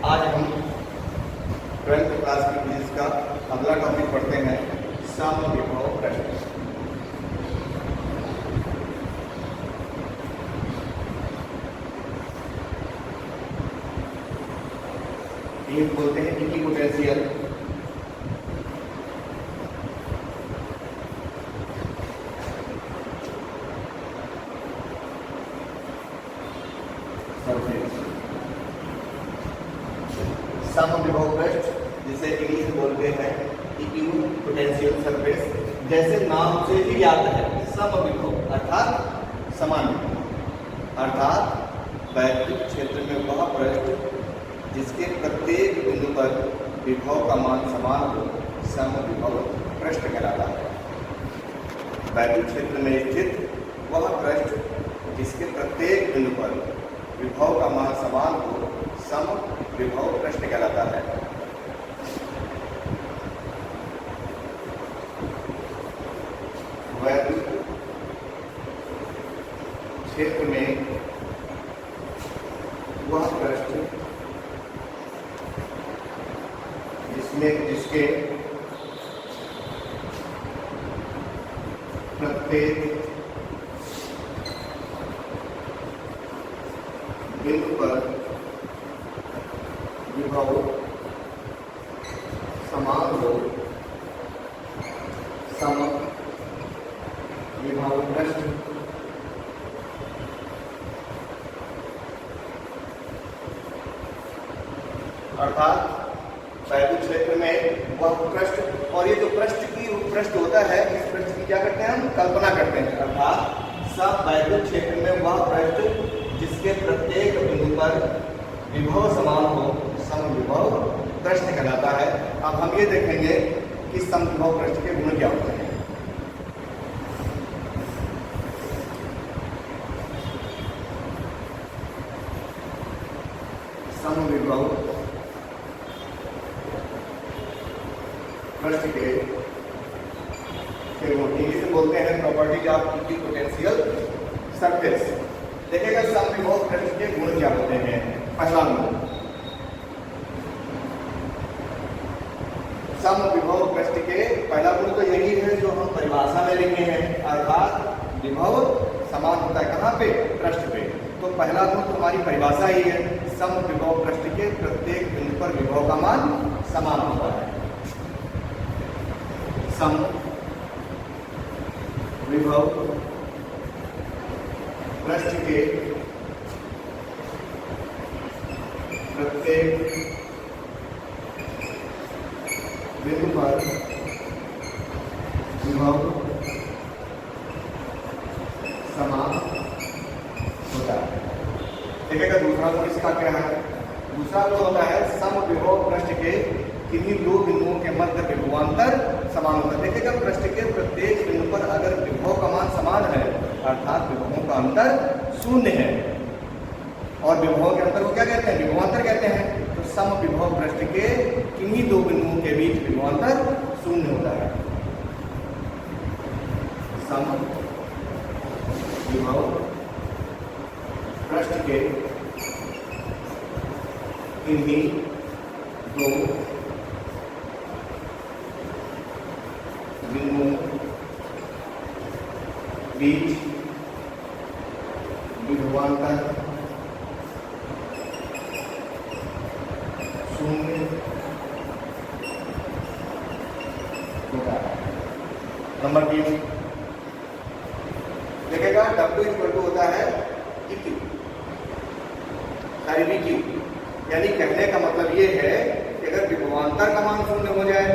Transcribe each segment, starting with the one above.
आज हम 12th class की फिजिक्स का अगला टॉपिक पढ़ते हैं, समविभव प्रश्न। ये बोलते हैं इक्विपोटेंशियल सरफेस, समविभव पृष्ठ जिसे इंग्लिश में बोलते हैं इक्विपोटेंशियल सरफेस। जैसे नाम से ही याद है, समविभव अर्थात समान विभव, अर्थात वैद्युत क्षेत्र में वह पृष्ठ जिसके प्रत्येक बिंदु पर विभव का मान समान हो, समविभव पृष्ठ कहलाता है। वैद्युत क्षेत्र में स्थित वह पृष्ठ जिसके प्रत्येक बिंदु पर विभव का मान समान हो, समविभव पृष्ठ कहलाता है। वैद्युत क्षेत्र में वह पृष्ठ जिसके प्रत्येक बिंदु पर विभव समान हो, समविभव पृष्ठ। अर्थात वैद्युत क्षेत्र में वह पृष्ठ, और ये जो पृष्ठ होता है, इस पृष्ठ की क्या करते हैं हम, कल्पना करते हैं। अर्थात सब वैद्युत क्षेत्र में वह पृष्ठ जिसके प्रत्येक बिंदु पर विभव समान हो, समविभव पृष्ठ कहलाता है। अब हम ये देखेंगे कि समविभव पृष्ठ के गुण क्या होते हैं। समविभव पृष्ठ के गुण इंग्लिश में बोलते हैं प्रॉपर्टीज ऑफ इक्विपोटेंशियल सरफेस। देखिएगा समविभव पृष्ठ के गुण क्या होते हैं। पहला गुण, समविभव पृष्ठ के पहला गुण तो यही है जो हम परिभाषा में लिखे हैं, अर्थात विभव समान होता है कहाँ पे, पृष्ठ पे। तो पहला गुण तो हमारी परिभाषा ही है, समविभव पृष्ठ के प्रत्येक बिंदु पर विभव का मान समान होता है। समविभव पृष्ठ के प्रत्येक बिंदु पर विभव समान होता है। देखिएगा दूसरा गुण इसका क्या है। दूसरा गुण होता है समविभव पृष्ठ के किन्हीं दो बिंदुओं के मध्य विभवांतर समान होता है। देखिएगा पृष्ठ के प्रत्येक बिंदु पर अगर विभव का मान समान है, अर्थात विभवों का अंतर शून्य है, और विभवों के अंतर को क्या कहते हैं, विभवांतर कहते हैं। तो समविभव पृष्ठ के किन्हीं दो बिंदुओं के बीच विभवांतर शून्य होता है। समविभव पृष्ठ के किन्हीं दो बिंदुओं बीच विभवांतर शून्य होता है। नंबर 3, देखेगा W होता है EQ सारी VQ, यानी कहने का मतलब ये है कि अगर विभवांतर का मान शून्य हो जाए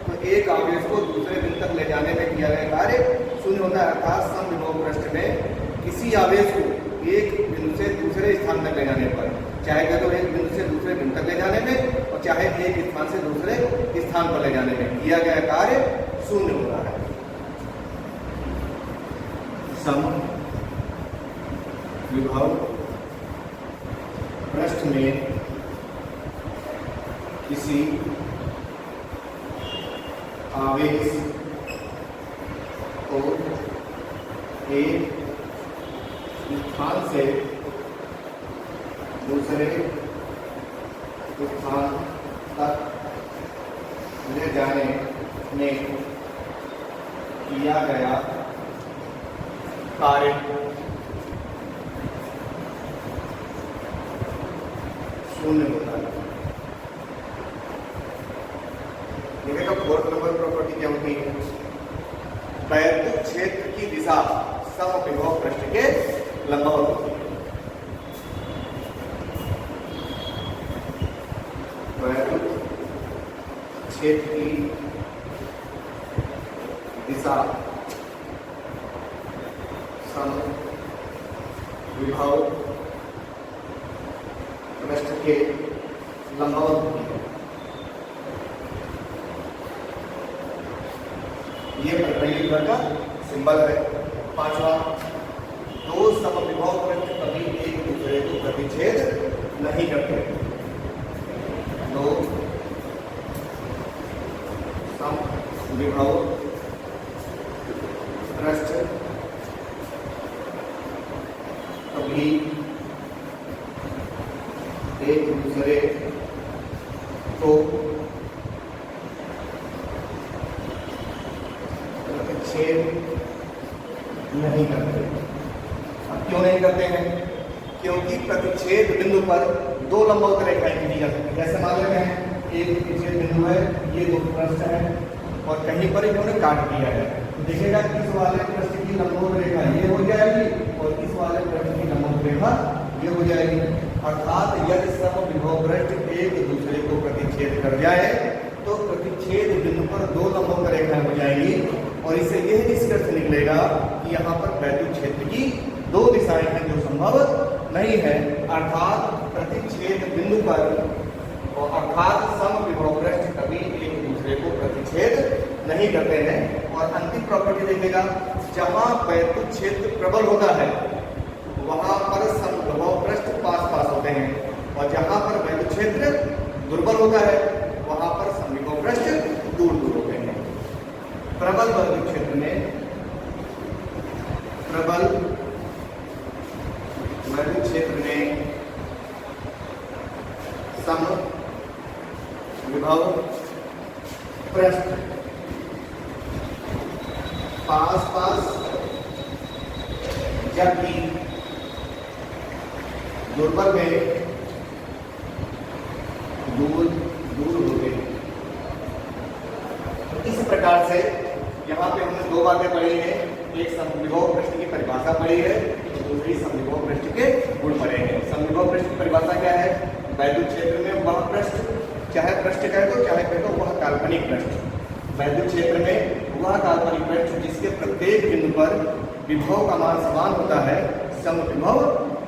तो एक आवेश को दूसरे बिंदु तक ले जाने में किया गया कार्य शून्य होता है। अर्थात समविभव पृष्ठ में किसी आवेश को एक बिंदु से दूसरे स्थान तक ले जाने पर, चाहे तो एक बिंदु से दूसरे बिंदु तक ले जाने में और चाहे एक स्थान से दूसरे स्थान पर ले जाने में किया गया कार्य शून्य होता है। समविभव पृष्ठ में किसी आवेश को एक स्थान से दूसरे स्थान तक ले जाने में किया गया कार्य शून्य होता है। देखिएगा फोर्थ नंबर प्रॉपर्टी क्या होती है? वैद्युत क्षेत्र की दिशा समविभव पृष्ठ के लंबवत होती है। वैद्युत क्षेत्र की दिशा समविभव पृष्ठ के लंबवत होती है। ये परपेंडिकुलर का सिंबल है। पांचवा, दो समविभव पृष्ठ कभी एक दूसरे को प्रतिच्छेद नहीं करते। दो समविभव पृष्ठ कभी एक दूसरे को प्रतिच्छेद नहीं करते। अब क्यों नहीं करते हैं? क्योंकि प्रतिच्छेद बिंदु पर दो लंबवत रेखाएं खींची जा सकती है। जैसे मान लेते हैं एक प्रतिच्छेद बिंदु है, ये दो पृष्ठ है और कहीं पर इन्होंने काट दिया है, तो देखिएगा इस वाले पृष्ठ की लंबवत रेखा ये हो जाएगी और इस वाले पृष्ठ की लंबवत रेखा ये हो जाएगी। अर्थात यदि समविभव पृष्ठ एक दूसरे को प्रतिच्छेद कर जाए तो प्रतिच्छेद बिंदु पर दो लंबवत रेखाएं हो जाएंगी और इससे यह निष्कर्ष निकलेगा कि यहाँ पर वैद्युत क्षेत्र की दो दिशाएं हैं जो संभव नहीं है। अर्थात प्रतिच्छेद बिंदु पर अर्थात समविभव पृष्ठ कभी एक दूसरे को प्रतिच्छेद नहीं करते हैं। और अंतिम प्रॉपर्टी देखिएगा, जहां वैद्युत क्षेत्र प्रबल होता है वहां पर समविभव पृष्ठ पास पास होते हैं और जहां पर वैद्युत क्षेत्र दुर्बल होता है वहां पर समविभव पृष्ठ दूर दूर होते हैं। प्रबल वैद्युत क्षेत्र में समविभव पृष्ठ पास पास, जबकि दुर्बल में दूर दूर होते हैं। इस प्रकार से यहाँ पे हमने दो बातें पढ़ी हैं, एक समविभव पृष्ठ की परिभाषा पढ़ी है और दूसरी समविभव पृष्ठ के गुण पढ़े हैं। समविभव पृष्ठ की परिभाषा क्या है? वैद्युत क्षेत्र में वह पृष्ठ, चाहे पृष्ठ कहे तो चाहे कहे तो वह काल्पनिक पृष्ठ, वैद्युत क्षेत्र में वह काल्पनिक पृष्ठ जिसके प्रत्येक बिंदु पर विभव का मान समान होता है समविभव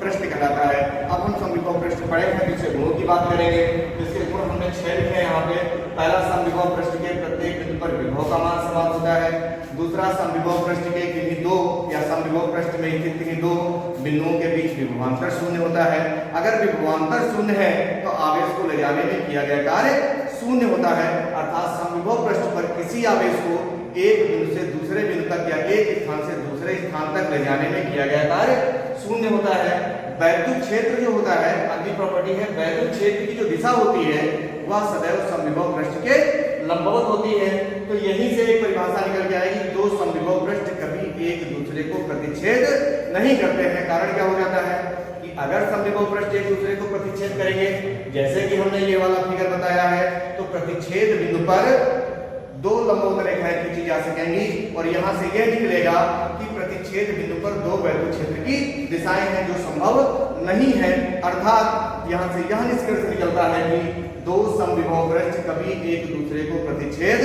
पृष्ठ कहलाता है। अब हम समविभव पृष्ठ पढ़े हैं, जिससे गुणों की बात करेंगे। जिसके गुण हमने 6 लिखे हैं यहाँ पे। पहला, समविभव पृष्ठ के प्रत्येक बिंदु पर विभव का मान समान होता है। दूसरा, समविभव पृष्ठ के किन्हीं दो या समविभव पृष्ठ में स्थित किन्हीं दो बिंदुओं के बीच विभवांतर शून्य होता है। अगर विभवांतर शून्य है तो आवेश को ले जाने में किया गया कार्य शून्य होता है। अर्थात समविभव पृष्ठ पर किसी आवेश को एक बिंदु से दूसरे बिंदु तक या एक स्थान से दूसरे स्थान तक ले जाने में किया गया कार्य शून्य होता है। वैद्युत क्षेत्र जो होता है, अगली प्रॉपर्टी है, वैद्युत क्षेत्र की जो दिशा होती है वह सदैव समविभव पृष्ठ के लंबवत होती है। तो यहीं से एक परिभाषा निकल के आएगी, दो समविभव पृष्ठ कभी एक दूसरे को प्रतिच्छेद नहीं करते हैं। कारण क्या हो जाता है कि अगर समविभव पृष्ठ एक दूसरे को प्रतिच्छेद करेंगे, जैसे कि हमने ये वाला फिगर बताया है, तो प्रतिच्छेद बिंदु पर दो लंबवत रेखाएं खींची जा सकेंगी और यहां से यह निकलेगा कि प्रतिच्छेद बिंदु पर दो वैद्युत क्षेत्र की दिशाएं हैं जो संभव नहीं है। अर्थात यहां से यह निष्कर्ष निकलता है कि दो समविभव पृष्ठ कभी एक दूसरे को प्रतिच्छेद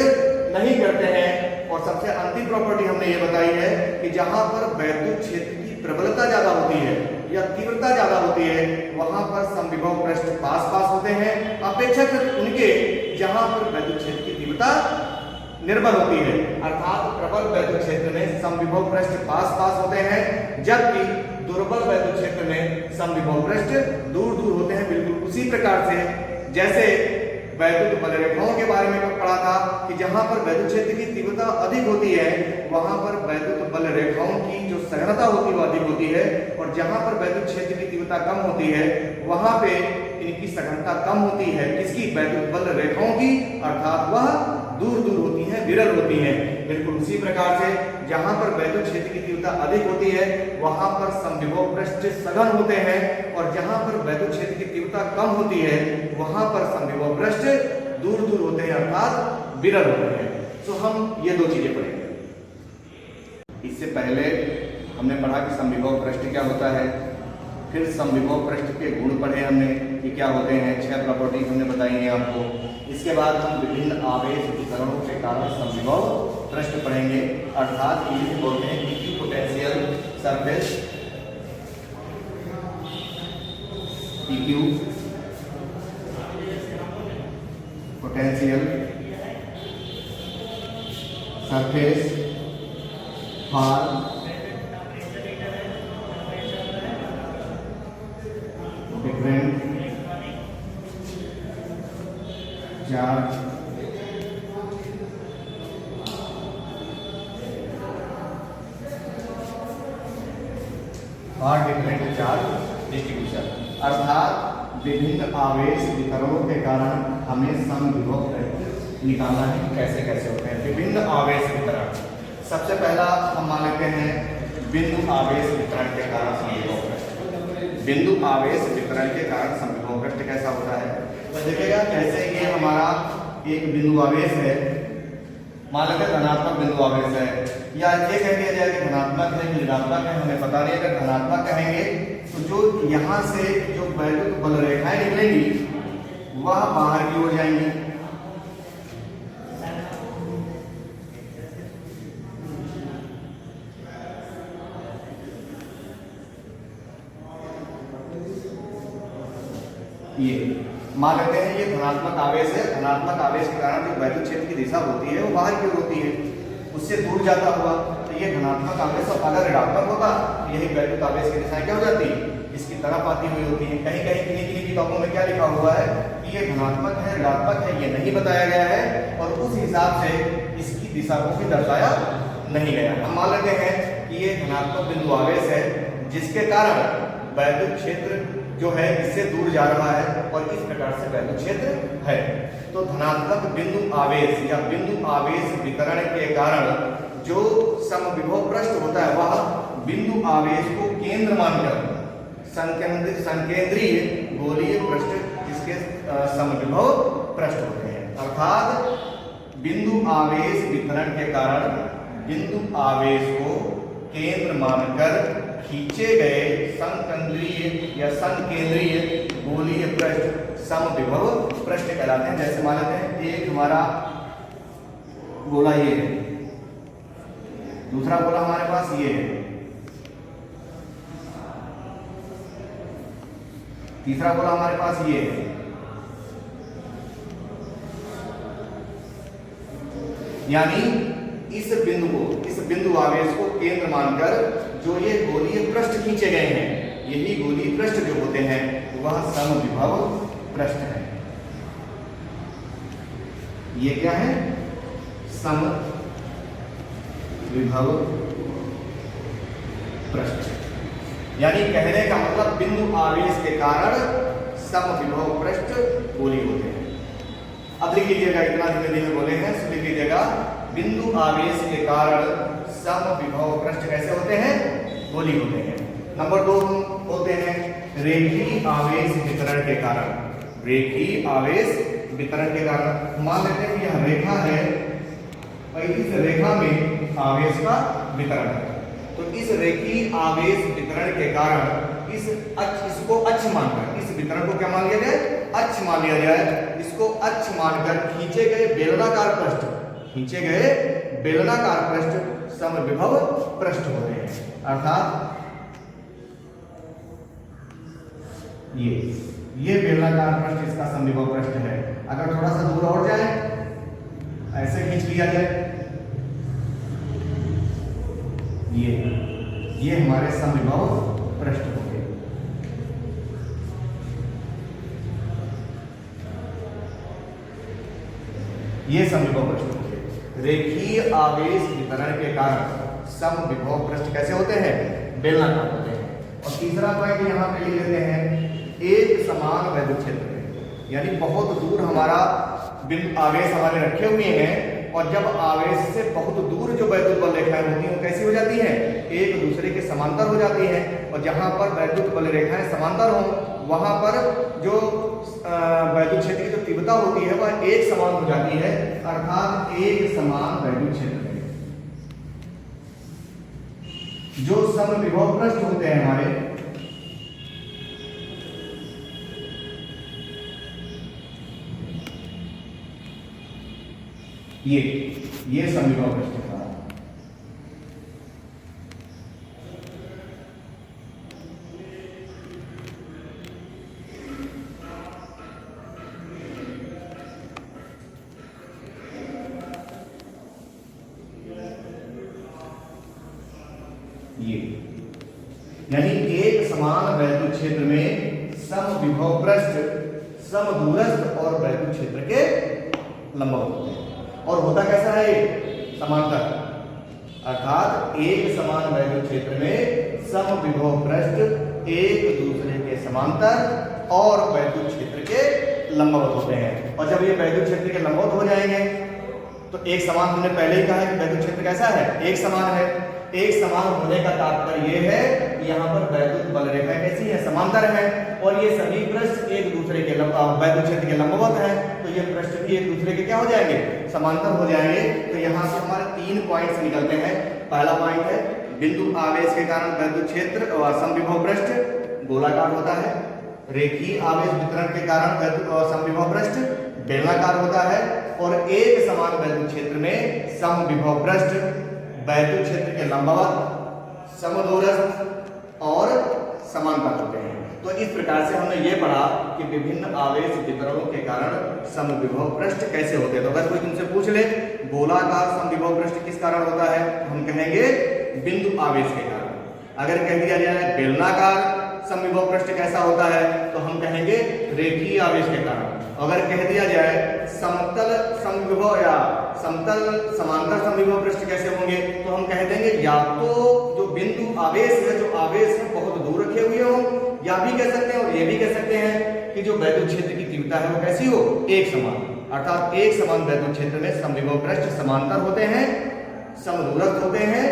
नहीं करते हैं। और सबसे अंतिम प्रॉपर्टी हमने ये बताई है कि जहां पर वैद्युत क्षेत्र की प्रबलता ज्यादा होती है या तीव्रता ज्यादा होती है वहां पर समविभव पृष्ठ पास पास होते हैं, अपेक्षाकृत उनके जहां पर वैद्युत क्षेत्र की तीव्रता निर्बल होती है। अर्थात प्रबल वैद्युत क्षेत्र में समविभव पृष्ठ पास पास होते हैं, जबकि दुर्बल वैद्युत क्षेत्र में समविभव पृष्ठ दूर दूर होते हैं। बिल्कुल उसी प्रकार से जैसे वैद्युत बल रेखाओं के बारे में पढ़ा था कि जहां पर वैद्युत क्षेत्र की तीव्रता अधिक होती है वहां पर वैद्युत बल रेखाओं की जो सघनता होती है वो अधिक होती है, और जहां पर वैद्युत क्षेत्र की तीव्रता कम होती है वहां पे इनकी सघनता कम होती है, किसकी? वैद्युत बल रेखाओं की, अर्थात वह दूर दूर होती हैं, विरल होती हैं। बिल्कुल उसी प्रकार से जहां पर वैद्युत क्षेत्र की तीव्रता अधिक होती है वहां पर समविभव पृष्ठ सघन होते हैं, और जहां पर वैद्युत क्षेत्र की तीव्रता कम होती है वहां पर समविभव पृष्ठ दूर दूर होते हैं, अर्थात विरल होते हैं। तो हम ये दो चीजें पढ़ेंगे। इससे पहले हमने पढ़ा कि समविभव पृष्ठ क्या होता है, फिर समविभव पृष्ठ के गुण पढ़े हमने कि क्या होते हैं, 6 प्रॉपर्टी हमने बताई हैं आपको। इसके बाद हम विभिन्न आवेश वितरणों के कारण समविभव पृष्ठ पढ़ेंगे, अर्थात इसे बोलते हैं equipotential surface, equipotential surface for different charge और डिफरेंट चार्ज डिस्ट्रीब्यूशन, अर्थात विभिन्न आवेश वितरणों के कारण हमें समविभव पृष्ठ निकालना है। कैसे कैसे होते हैं विभिन्न आवेश वितरण? सबसे पहला हम मान लेते हैं बिंदु आवेश वितरण के कारण समविभव पृष्ठ। बिंदु आवेश वितरण के कारण समविभव पृष्ठ कैसा होता है? तो देखिएगा, जैसे ये हमारा एक बिंदु आवेश है, मान लेते हैं धनात्मक बिंदु आवेश है, या ये कह दिया जाए कि धनात्मक है कि ऋणात्मक है, हमें पता नहीं। अगर धनात्मक कहेंगे तो जो यहाँ से जो वैद्युत बल रेखाएं निकलेंगी वह बाहर की ओर जाएंगी, ये मान लेते हैं ये धनात्मक आवेश है। धनात्मक आवेश के कारण जो वैद्युत क्षेत्र की दिशा होती है वो बाहर की ओर होती है, उससे दूर जाता हुआ, तो ये धनात्मक आवेश। और अगर ऋणात्मक होगा यही वैद्युत आवेश की दिशा क्या हो जाती है? इसकी तरफ आती हुई होती है। कहीं कहीं किन्हीं किताबों में क्या लिखा हुआ है कि ये धनात्मक है, ऋणात्मक है, ये नहीं बताया गया है, और उस हिसाब से इसकी दिशा को भी दर्शाया नहीं गया। हम मान लेते हैं कि ये धनात्मक बिंदु आवेश है, जिसके कारण वैद्युत क्षेत्र जो है इससे दूर जा रहा है, और इस प्रकार से वैद्युत क्षेत्र है। तो धनात्मक बिंदु आवेश या बिंदु आवेश वितरण के कारण जो समविभव पृष्ठ होता है वह बिंदु आवेश को केंद्र मानकर संकेंद्रीय गोलीय पृष्ठ जिसके समविभव पृष्ठ होते हैं। अर्थात बिंदु आवेश वितरण के कारण बिंदु आवेश को केंद्र मानकर खींचे गए संकेंद्रीय या संकेंद्रीय गोलीय पृष्ठ समविभव पृष्ठ कहलाते हैं। जैसे मान लेते हैं एक हमारा गोला ये है, दूसरा गोला हमारे पास ये है, तीसरा गोला हमारे पास ये है। यानी इस बिंदु आवेश को केंद्र मानकर जो ये गोलीय पृष्ठ खींचे गए हैं, यही गोलीय पृष्ठ जो होते हैं वह समविभव पृष्ठ है। ये क्या है? समविभव पृष्ठ। यानी कहने का मतलब बिंदु आवेश के कारण समविभव पृष्ठ गोलीय होते हैं। अब लिख लीजिएगा, इतना धीमे धीमे बोले हैं, लिख लीजिएगा, बिंदु आवेश के कारण समविभव पृष्ठ कैसे होते हैं? गोलीय होते हैं। नंबर 2 हम बोलते हैं रेखीय आवेश वितरण के कारण। रेखीय आवेश वितरण के कारण मान लेते हैं कि यह रेखा है और इस रेखा में आवेश का वितरण है। तो इस रेखीय आवेश वितरण के कारण इसको अक्ष मानकर, इस वितरण को क्या मान लिया जाए? अक्ष मान लिया जाए। इसको अक्ष मानकर खींचे गए बेलनाकार पृष्ठ समविभव पृष्ठ होते हैं। अर्थात ये बेलनाकार पृष्ठ इसका समविभव पृष्ठ है। अगर थोड़ा सा दूर और जाए, ऐसे खींच लिया जाए, ये हमारे समविभव पृष्ठ हो गए। ये समविभव पृष्ठ हो गए। रेखीय आवेश वितरण के कारण समविभव पृष्ठ कैसे होते हैं? बेलनाकार होते हैं। और तीसरा पॉइंट यहाँ पे लिख लेते हैं एक समान वैद्युत क्षेत्र में, यानी बहुत दूर हमारा बिंदु आवेश हमारे रखे हुए हैं, और जब आवेश से बहुत दूर जो वैद्युत बल रेखाएं होती हैं वो कैसी हो जाती हैं, एक दूसरे के समांतर हो जाती हैं। और जहां पर वैद्युत बल रेखाएं समांतर हों वहां पर जो वैद्युत क्षेत्र की जो तीव्रता होती है वह एक समान हो जाती है, अर्थात एक समान वैद्युत क्षेत्र में जो समविभव पृष्ठ होते हैं हमारे, ये समविभव पृष्ठ था। ये यानी एक समान वैद्युत क्षेत्र में समविभव पृष्ठ समदूरस्थ और वैद्युत क्षेत्र के लंबवत होते हैं। और होता कैसा है, समांतर, अर्थात एक समान वैद्युत क्षेत्र में समविभव पृष्ठ एक दूसरे के समांतर और वैद्युत क्षेत्र के लंबवत होते हैं। और जब ये वैद्युत क्षेत्र के लंबवत हो जाएंगे तो एक समान, हमने पहले ही कहा है कि वैद्युत क्षेत्र कैसा है, एक समान है। एक समान होने का तात्पर्य यह है कि यहाँ पर वैद्युत बल रेखाएं कैसी है, समांतर है, और ये सभी पृष्ठ एक दूसरे के वैद्युत क्षेत्र के लंबवत है, तो ये पृष्ठ भी एक दूसरे के क्या हो जाएंगे, समांतर हो जाएंगे। तो यहाँ से हमारे 3 पॉइंट्स निकलते हैं। पहला पॉइंट है बिंदु आवेश के कारण वैद्युत क्षेत्र और समविभव पृष्ठ गोलाकार होता है, रेखीय आवेश वितरण के कारण वैद्युत समविभव पृष्ठ बेलनाकार होता है, और एक समान वैद्युत क्षेत्र में समविभव पृष्ठ वैद्युत क्षेत्र के लंबवत समदूरस्थ और समांतर होते हैं। तो इस प्रकार से हमने ये पढ़ा कि विभिन्न आवेश वितरणों के कारण समविभव पृष्ठ कैसे होते हैं। तो अगर कोई तुमसे पूछ ले गोलाकार समविभव पृष्ठ किस कारण होता है, हम कहेंगे बिंदु आवेश के कारण। अगर कह दिया जाए बेलनाकार समविभव पृष्ठ कैसा होता है तो हम कहेंगे रेखीय आवेश के कारण। अगर कह दिया जाए समतल समविभव या समतल समांतर समविभव पृष्ठ कैसे होंगे तो हम कह देंगे या तो जो बिंदु आवेश है, जो आवेश है बहुत दूर रखे हुए हो, या भी कह सकते हैं और ये भी कह सकते हैं कि जो वैद्युत क्षेत्र की तीव्रता है वो कैसी हो, एक समान। अर्थात एक समान वैद्युत क्षेत्र में समविभव पृष्ठ समांतर होते हैं, समदूरस्थ होते हैं।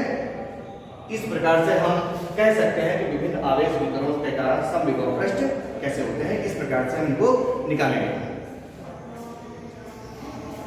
इस प्रकार से हम कह सकते हैं कि विभिन्न आवेश वितरणों के कारण समविभव पृष्ठ कैसे होते हैं। इस प्रकार से हम इनको निकालेंगे।